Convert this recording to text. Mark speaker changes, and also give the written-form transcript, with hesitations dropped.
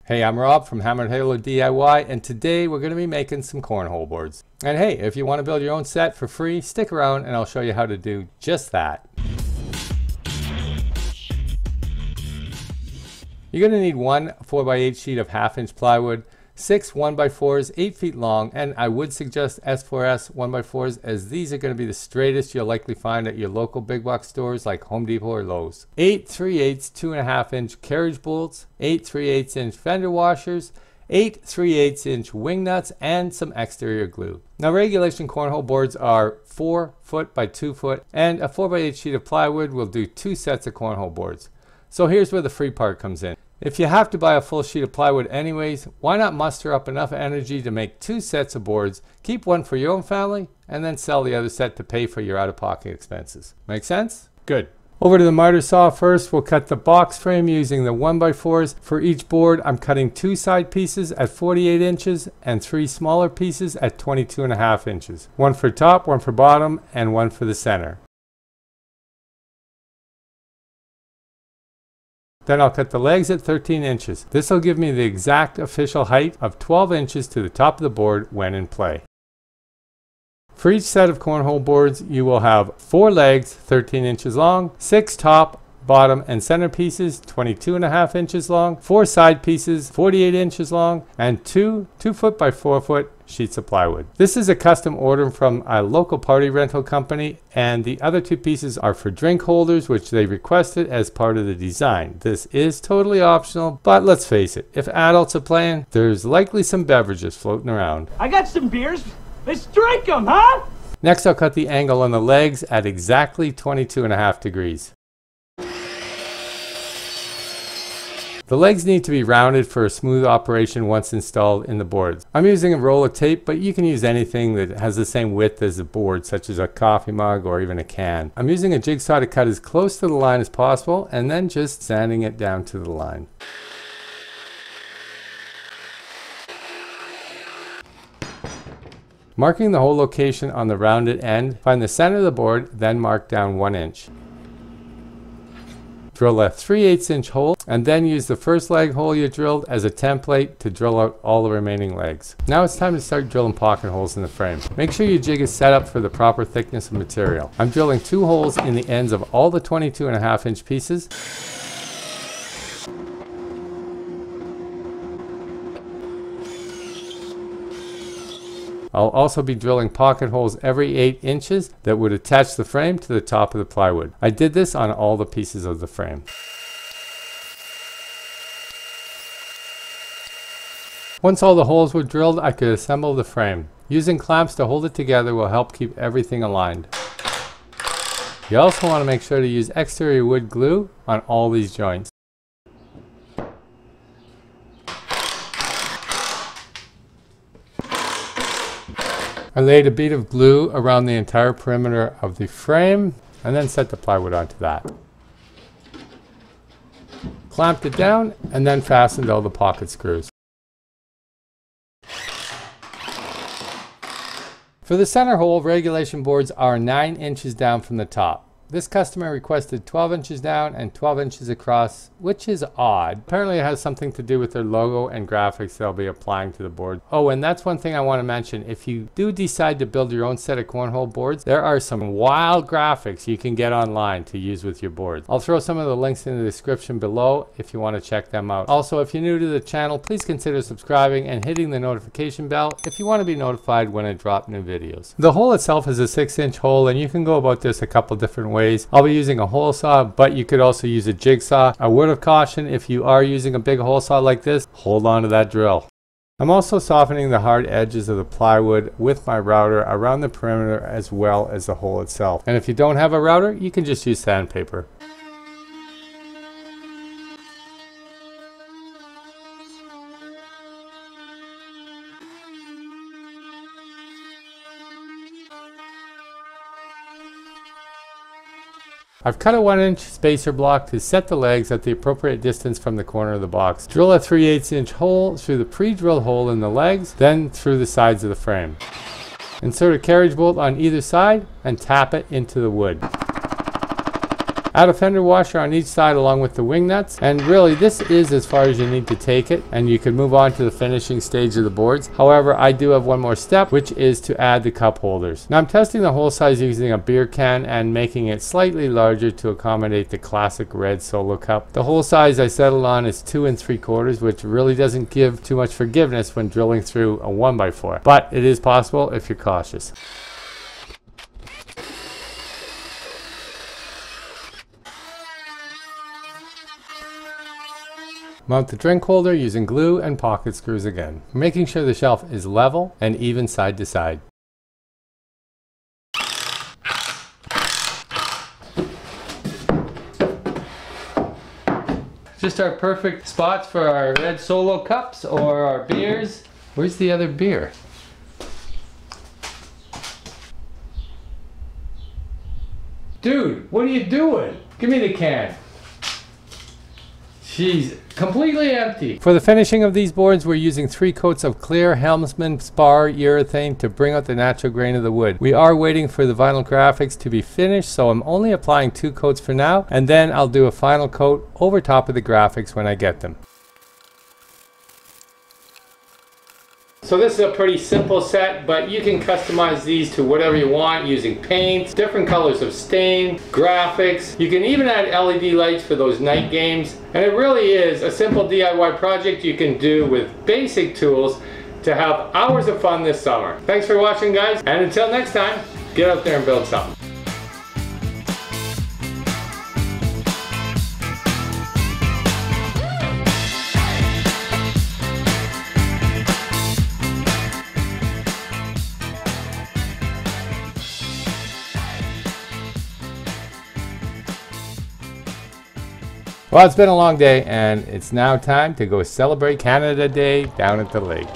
Speaker 1: Hey, I'm Rob from Hammered Halo DIY, and today we're going to be making some cornhole boards. And hey, if you want to build your own set for free, stick around and I'll show you how to do just that. You're going to need one 4x8 sheet of 1/2-inch plywood, 6 1x4s 8 feet long, and I would suggest S4S 1x4s as these are going to be the straightest you'll likely find at your local big box stores like Home Depot or Lowe's. 8 3/8 2.5-inch carriage bolts, 8 3/8-inch fender washers, 8 3/8-inch wing nuts, and some exterior glue. Now regulation cornhole boards are 4 foot by 2 foot, and a 4x8 sheet of plywood will do 2 sets of cornhole boards. So here's where the free part comes in. If you have to buy a full sheet of plywood anyways, why not muster up enough energy to make 2 sets of boards, keep one for your own family, and then sell the other set to pay for your out-of-pocket expenses. Make sense? Good. Over to the miter saw first. We'll cut the box frame using the 1x4s. For each board, I'm cutting 2 side pieces at 48 inches and 3 smaller pieces at 22.5 inches. One for top, one for bottom, and one for the center. Then I'll cut the legs at 13 inches. This will give me the exact official height of 12 inches to the top of the board when in play. For each set of cornhole boards, you will have 4 legs 13 inches long, 6 top, bottom, and center pieces 22.5 inches long, 4 side pieces 48 inches long, and 2 2-foot by 4-foot sheets of plywood. This is a custom order from a local party rental company, and the other 2 pieces are for drink holders, which they requested as part of the design. This is totally optional, but let's face it, if adults are playing, there's likely some beverages floating around.
Speaker 2: I got some beers. Let's drink them, huh?
Speaker 1: Next, I'll cut the angle on the legs at exactly 22.5 degrees. The legs need to be rounded for a smooth operation once installed in the boards. I'm using a roll of tape, but you can use anything that has the same width as the board, such as a coffee mug or even a can. I'm using a jigsaw to cut as close to the line as possible and then just sanding it down to the line. Marking the hole location on the rounded end, find the center of the board, then mark down 1 inch. Drill a 3/8-inch hole and then use the first leg hole you drilled as a template to drill out all the remaining legs. Now it's time to start drilling pocket holes in the frame. Make sure your jig is set up for the proper thickness of material. I'm drilling 2 holes in the ends of all the 22.5-inch pieces. I'll also be drilling pocket holes every 8 inches that would attach the frame to the top of the plywood. I did this on all the pieces of the frame. Once all the holes were drilled, I could assemble the frame. Using clamps to hold it together will help keep everything aligned. You also want to make sure to use exterior wood glue on all these joints. I laid a bead of glue around the entire perimeter of the frame and then set the plywood onto that. Clamped it down and then fastened all the pocket screws. For the center hole, regulation boards are 9 inches down from the top. This customer requested 12 inches down and 12 inches across, which is odd. Apparently it has something to do with their logo and graphics they'll be applying to the board. Oh, and that's one thing I want to mention. If you do decide to build your own set of cornhole boards, there are some wild graphics you can get online to use with your boards. I'll throw some of the links in the description below if you want to check them out. Also, if you're new to the channel, please consider subscribing and hitting the notification bell if you want to be notified when I drop new videos. The hole itself is a 6-inch hole, and you can go about this a couple different ways. I'll be using a hole saw, but you could also use a jigsaw. A word of caution, if you are using a big hole saw like this, hold on to that drill. I'm also softening the hard edges of the plywood with my router around the perimeter as well as the hole itself. And if you don't have a router, you can just use sandpaper. I've cut a 1-inch spacer block to set the legs at the appropriate distance from the corner of the box. Drill a 3/8-inch hole through the pre-drilled hole in the legs, then through the sides of the frame. Insert a carriage bolt on either side and tap it into the wood. Add a fender washer on each side along with the wing nuts, and really this is as far as you need to take it, and you can move on to the finishing stage of the boards. However, I do have one more step, which is to add the cup holders. Now I'm testing the hole size using a beer can and making it slightly larger to accommodate the classic red solo cup. The hole size I settled on is 2 3/4, which really doesn't give too much forgiveness when drilling through a 1x4, but it is possible if you're cautious. Mount the drink holder using glue and pocket screws again, making sure the shelf is level and even side to side. Just our perfect spots for our red solo cups or our beers. Where's the other beer? Dude, what are you doing? Give me the can. Jeez, completely empty. For the finishing of these boards, we're using 3 coats of clear Helmsman spar urethane to bring out the natural grain of the wood. We are waiting for the vinyl graphics to be finished, so I'm only applying 2 coats for now, and then I'll do a final coat over top of the graphics when I get them. So this is a pretty simple set, but you can customize these to whatever you want using paints, different colors of stain, graphics. You can even add LED lights for those night games. And it really is a simple DIY project you can do with basic tools to have hours of fun this summer. Thanks for watching, guys, and until next time, get out there and build something. Well, it's been a long day, and it's now time to go celebrate Canada Day down at the lake.